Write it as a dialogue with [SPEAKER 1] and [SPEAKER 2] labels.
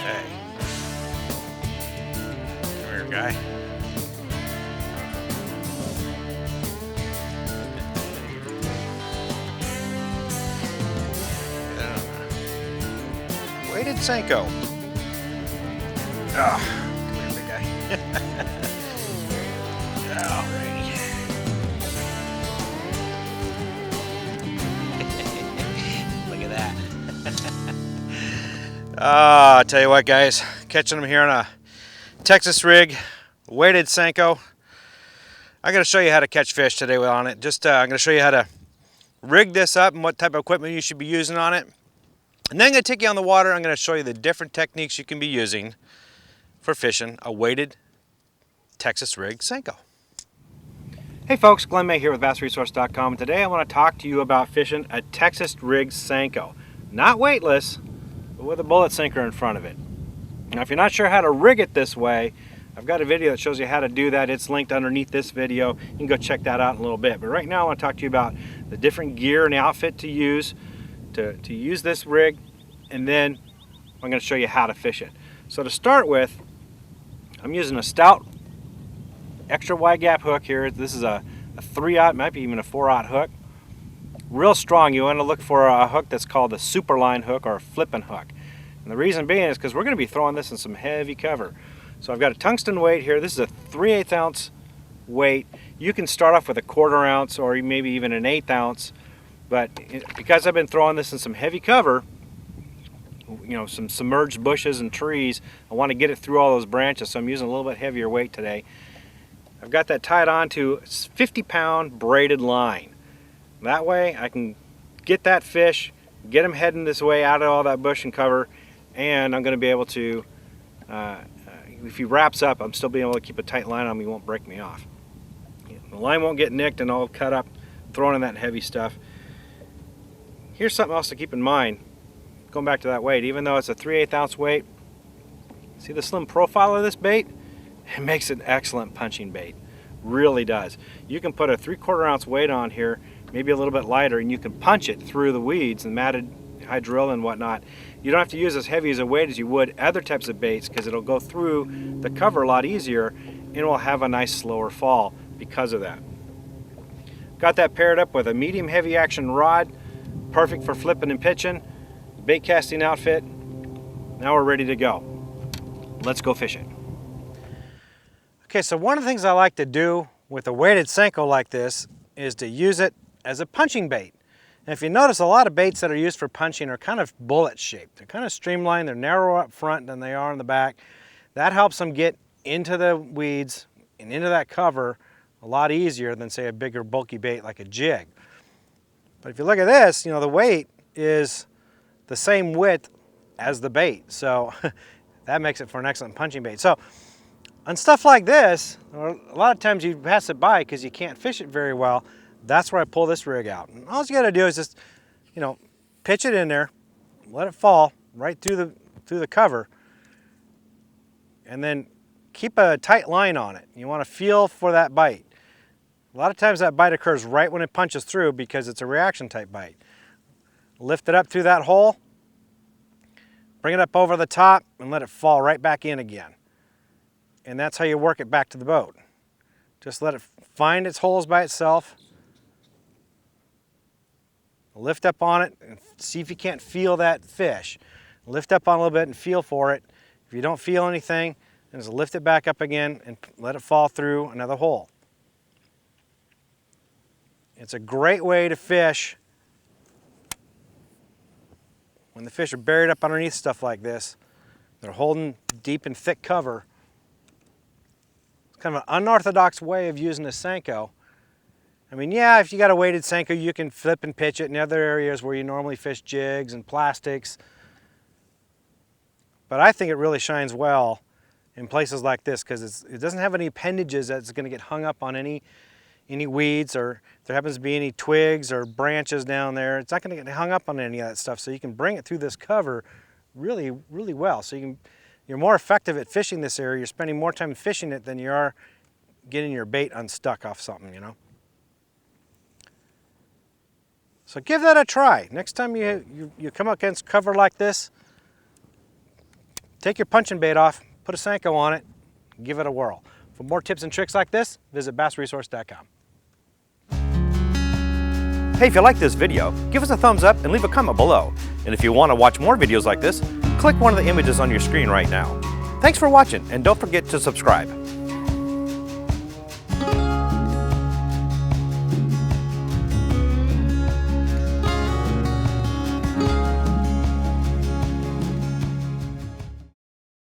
[SPEAKER 1] Hey. Come here, guy. Weighted Senko. Ah, come here, big guy. Alrighty. Look at that. I'll tell you what, guys. Catching them here on a Texas rig, weighted Senko. I'm going to show you how to catch fish today on it. I'm going to show you how to rig this up and what type of equipment you should be using on it. And then I'm going to take you on the water. I'm going to show you the different techniques you can be using for fishing a weighted Texas rig Senko. Hey folks, Glenn May here with BassResource.com. Today I want to talk to you about fishing a Texas rig Senko. Not weightless, but with a bullet sinker in front of it. Now if you're not sure how to rig it this way, I've got a video that shows you how to do that. It's linked underneath this video. You can go check that out in a little bit. But right now I want to talk to you about the different gear and outfit to use to use this rig, and then I'm going to show you how to fish it. So to start with, I'm using a stout extra wide gap hook here. This is a 3/0, might be even a 4/0 hook. Real strong. You want to look for a hook that's called a super line hook or a flipping hook. And the reason being is because we're going to be throwing this in some heavy cover. So I've got a tungsten weight here. This is a 3/8 ounce weight. You can start off with a 1/4 ounce or maybe even an 1/8 ounce. But because I've been throwing this in some heavy cover, you know, some submerged bushes and trees, I want to get it through all those branches, so I'm using a little bit heavier weight today. I've got that tied on to a 50-pound braided line. That way I can get that fish, get him heading this way out of all that bush and cover, and I'm going to be able to, if he wraps up, I'm still being able to keep a tight line on him. He won't break me off. The line won't get nicked and all cut up, throwing in that heavy stuff. Here's something else to keep in mind. Going back to that weight, even though it's a 3/8 ounce weight, see the slim profile of this bait? It makes an excellent punching bait. Really does. You can put a 3/4 ounce weight on here, maybe a little bit lighter, and you can punch it through the weeds and matted hydrilla and whatnot. You don't have to use as heavy as a weight as you would other types of baits because it'll go through the cover a lot easier and it will have a nice slower fall because of that. Got that paired up with a medium heavy action rod, perfect for flipping and pitching. Bait casting outfit. Now we're ready to go. Let's go fishing. Okay, so one of the things I like to do with a weighted Senko like this is to use it as a punching bait. And if you notice, a lot of baits that are used for punching are kind of bullet shaped. They're kind of streamlined, they're narrower up front than they are in the back. That helps them get into the weeds and into that cover a lot easier than say a bigger bulky bait like a jig. But if you look at this, you know, the weight is the same width as the bait, so that makes it for an excellent punching bait. So on stuff like this, a lot of times you pass it by because you can't fish it very well. That's where I pull this rig out. And all you got to do is just, you know, pitch it in there, let it fall right through the cover, and then keep a tight line on it. You want to feel for that bite. A lot of times that bite occurs right when it punches through because it's a reaction type bite. Lift it up through that hole, bring it up over the top, and let it fall right back in again. And that's how you work it back to the boat. Just let it find its holes by itself. Lift up on it and see if you can't feel that fish. Lift up on a little bit and feel for it. If you don't feel anything, then just lift it back up again and let it fall through another hole. It's a great way to fish when the fish are buried up underneath stuff like this. They're holding deep and thick cover. It's kind of an unorthodox way of using a Senko. I mean, yeah, if you got a weighted Senko, you can flip and pitch it in other areas where you normally fish jigs and plastics. But I think it really shines well in places like this because it doesn't have any appendages that's going to get hung up on any weeds, or if there happens to be any twigs or branches down there, it's not going to get hung up on any of that stuff. So you can bring it through this cover really, really well. So you're more effective at fishing this area. You're spending more time fishing it than you are getting your bait unstuck off something, you know. So give that a try. Next time you come up against cover like this, take your punching bait off, put a Senko on it, give it a whirl. For more tips and tricks like this, visit BassResource.com. Hey, if you like this video, give us a thumbs up and leave a comment below. And if you want to watch more videos like this, click one of the images on your screen right now. Thanks for watching, and don't forget to subscribe.